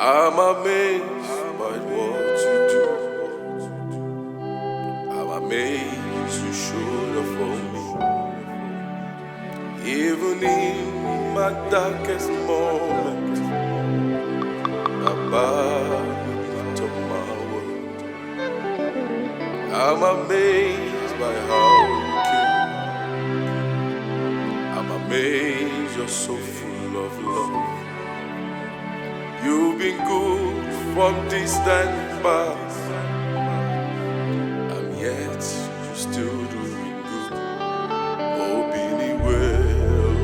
I'm amazed by what you do. I'm amazed you showed up for me. Even in my darkest moment, about you lit up my world. I'm amazed by how you care. I'm amazed you're so full of love. You've been good from distant past, and yet you still doing good. Obiniwell,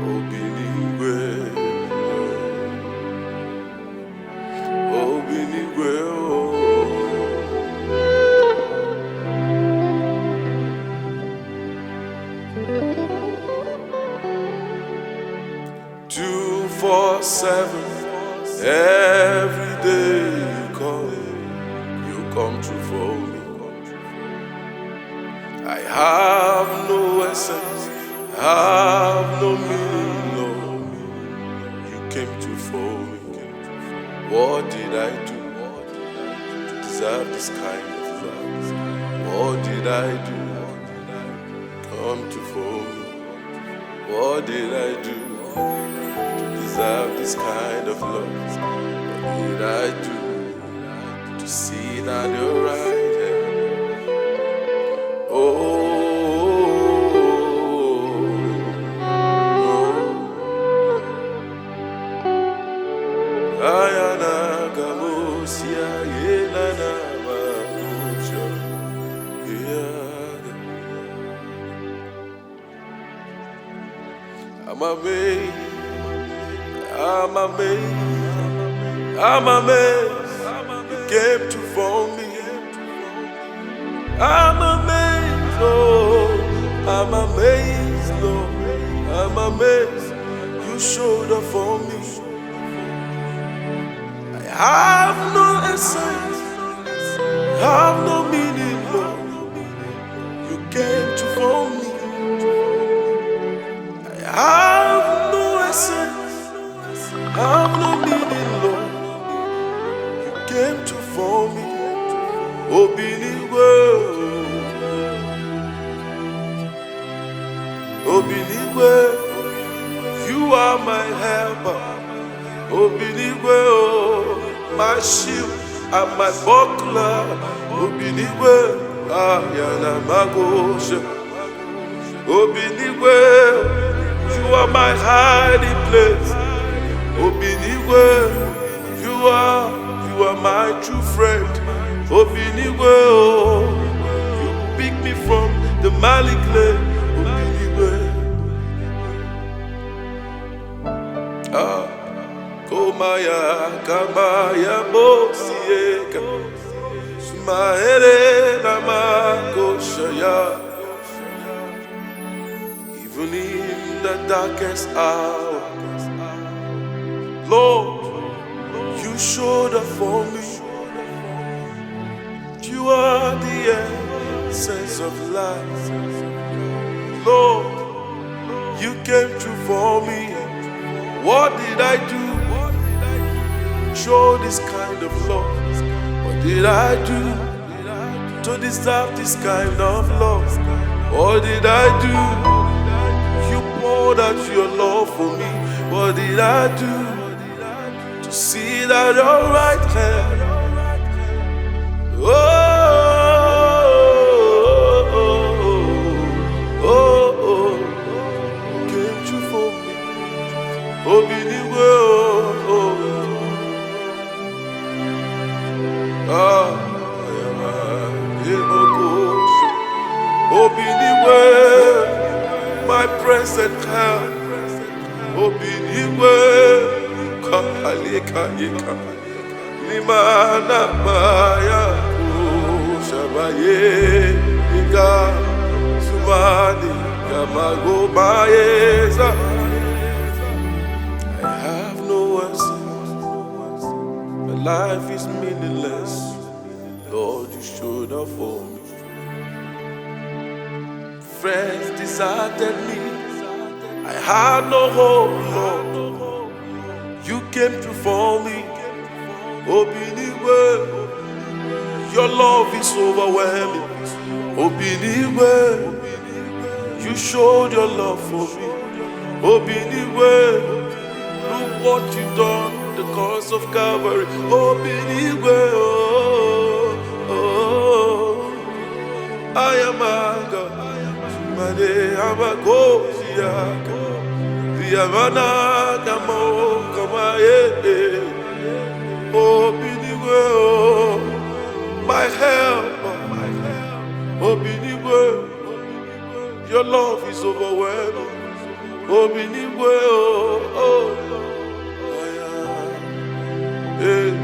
Obiniwell, Obiniwell. 247, every day you come true for me. I have no essence, have no meaning, Lord. You came true for me. What did I do to deserve this kind of love? What did I do? Come true for me. What did I do to deserve this kind of love? What did I do to see that you're right here? Oh, Ayana Gamusia Yelana Mamusha. I'm amazed, I'm amazed, I'm amazed. You came to for me. I'm amazed, oh, I'm amazed, Lord. I'm amazed. You showed up for me. I have no essence, have no meaning, Lord. You came to for me. I have no essence, have no meaning, Lord. You came to for me. Obiniwell, Obiniwell, you are my helper. Obiniwell, my shield and my buckler. Obiniwell, Ayana Magosha. Obiniwell, you are my hiding place. Obiniwell, you are my true friend. Obiniwell, you pick me from the malic clay. Obiniwell, Komaya, Kamaya, Bosieka, Sumahere, Namakoshaya. Even in the darkest hour, Lord, you showed up for me. You are the essence of life. Lord, you came through for me. What did I do? Show this kind of love. What did I do to deserve this kind of love? What did I do? You poured out your love for me. What did I do to see that you're right hand? Oh, oh, oh, oh, came true for me. Obiniwell, Obiniwell, my present help. Obiniwell, Kahaleka Yeka, Limana Maya, Shabaye, Ika, Sumani, Kamago Maeza. I have no essence, my life is meaningless. Lord, you showed up for me. Friends deserted me. I had no hope, Lord. You came to for me. Obiniwe, your love is overwhelming. Obiniwe, you showed your love for me. Obiniwe, look what you've done, the cross of Calvary. Obiniwe, I am a God. Mane amakoziaka, viamana kamo kamaye. Obiniwe, my helper. Obiniwe, your love is overwhelming. Obiniwe, I am.